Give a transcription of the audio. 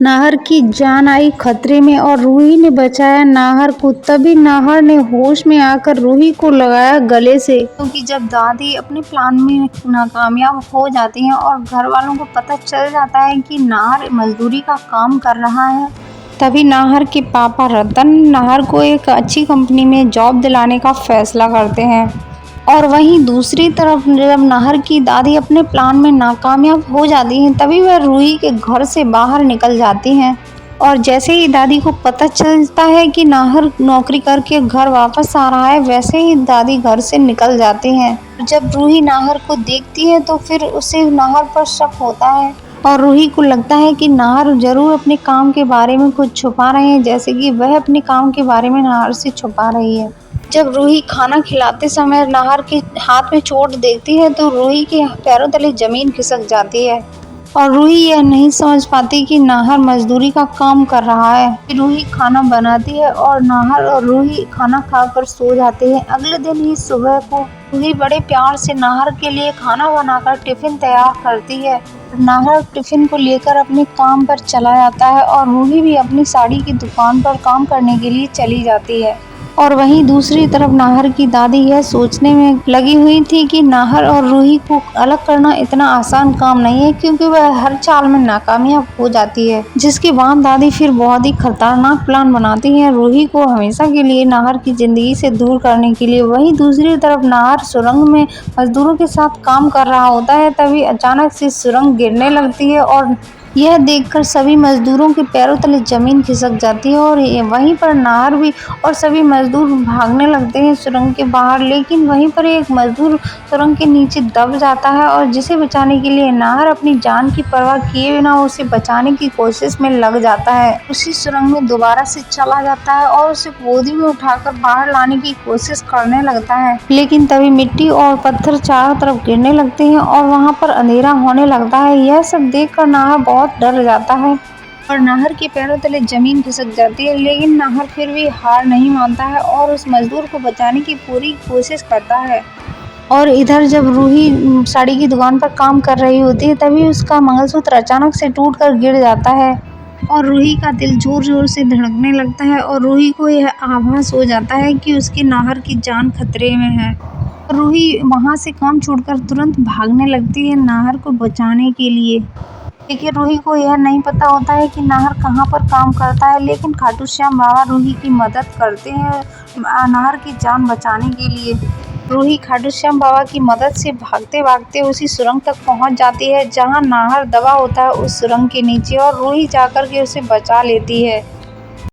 नाहर की जान आई खतरे में और रूही ने बचाया नाहर को। तभी नाहर ने होश में आकर रूही को लगाया गले से, क्योंकि जब दादी अपने प्लान में नाकामयाब हो जाती हैं और घर वालों को पता चल जाता है कि नाहर मजदूरी का काम कर रहा है, तभी नाहर के पापा रतन नाहर को एक अच्छी कंपनी में जॉब दिलाने का फैसला करते हैं। और वहीं दूसरी तरफ जब नाहर की दादी अपने प्लान में नाकामयाब हो जाती हैं, तभी वह रूही के घर से बाहर निकल जाती हैं। और जैसे ही दादी को पता चलता है कि नाहर नौकरी करके घर वापस आ रहा है, वैसे ही दादी घर से निकल जाती हैं। जब रूही नाहर को देखती है तो फिर उसे नाहर पर शक होता है और रूही को लगता है कि नाहर जरूर अपने काम के बारे में कुछ छुपा रहे हैं, जैसे कि वह अपने काम के बारे में नाहर से छुपा रही है। जब रूही खाना खिलाते समय नाहर के हाथ में चोट देखती है तो रूही के पैरों तले जमीन खिसक जाती है और रूही यह नहीं समझ पाती कि नाहर मजदूरी का काम कर रहा है। रूही खाना बनाती है और नाहर और रूही खाना खाकर सो जाते हैं। अगले दिन ही सुबह को रूही बड़े प्यार से नाहर के लिए खाना बनाकर टिफिन तैयार करती है। नाहर टिफिन को लेकर अपने काम पर चला जाता है और रूही भी अपनी साड़ी की दुकान पर काम करने के लिए चली जाती है। और वहीं दूसरी तरफ नाहर की दादी यह सोचने में लगी हुई थी कि नाहर और रूही को अलग करना इतना आसान काम नहीं है, क्योंकि वह हर चाल में नाकामयाब हो जाती है। जिसके बाद दादी फिर बहुत ही खतरनाक प्लान बनाती हैं रूही को हमेशा के लिए नाहर की जिंदगी से दूर करने के लिए। वहीं दूसरी तरफ नाहर सुरंग में मजदूरों के साथ काम कर रहा होता है, तभी अचानक से सुरंग गिरने लगती है और यह देखकर सभी मजदूरों के पैरों तले जमीन खिसक जाती है और वहीं पर नाहर भी और सभी मजदूर भागने लगते हैं सुरंग के बाहर। लेकिन वहीं पर एक मजदूर सुरंग के नीचे दब जाता है और जिसे बचाने के लिए नाहर अपनी जान की परवाह किए बिना उसे बचाने की कोशिश में लग जाता है। उसी सुरंग में दोबारा से चला जाता है और उसे गोदी में उठाकर बाहर लाने की कोशिश करने लगता है। लेकिन तभी मिट्टी और पत्थर चारों तरफ गिरने लगते हैं और वहां पर अंधेरा होने लगता है। यह सब देखकर नाहर बहुत डर जाता है और नाहर के पैरों तले जमीन खिसक जाती है। लेकिन नाहर फिर भी हार नहीं मानता है और उस मजदूर को बचाने की पूरी कोशिश करता है। और इधर जब रूही साड़ी की दुकान पर काम कर रही होती है, तभी उसका मंगलसूत्र अचानक से टूटकर गिर जाता है और रूही का दिल जोर जोर से धड़कने लगता है और रूही को यह आभास हो जाता है कि उसकी नाहर की जान खतरे में है। रूही वहां से काम छोड़कर तुरंत भागने लगती है नाहर को बचाने के लिए। लेकिन रूही को यह नहीं पता होता है कि नाहर कहाँ पर काम करता है। लेकिन खाटू श्याम बाबा रूही की मदद करते हैं नाहर की जान बचाने के लिए। रूही खाटू श्याम बाबा की मदद से भागते भागते उसी सुरंग तक पहुंच जाती है जहां नाहर दबा होता है उस सुरंग के नीचे, और रूही जाकर के उसे बचा लेती है।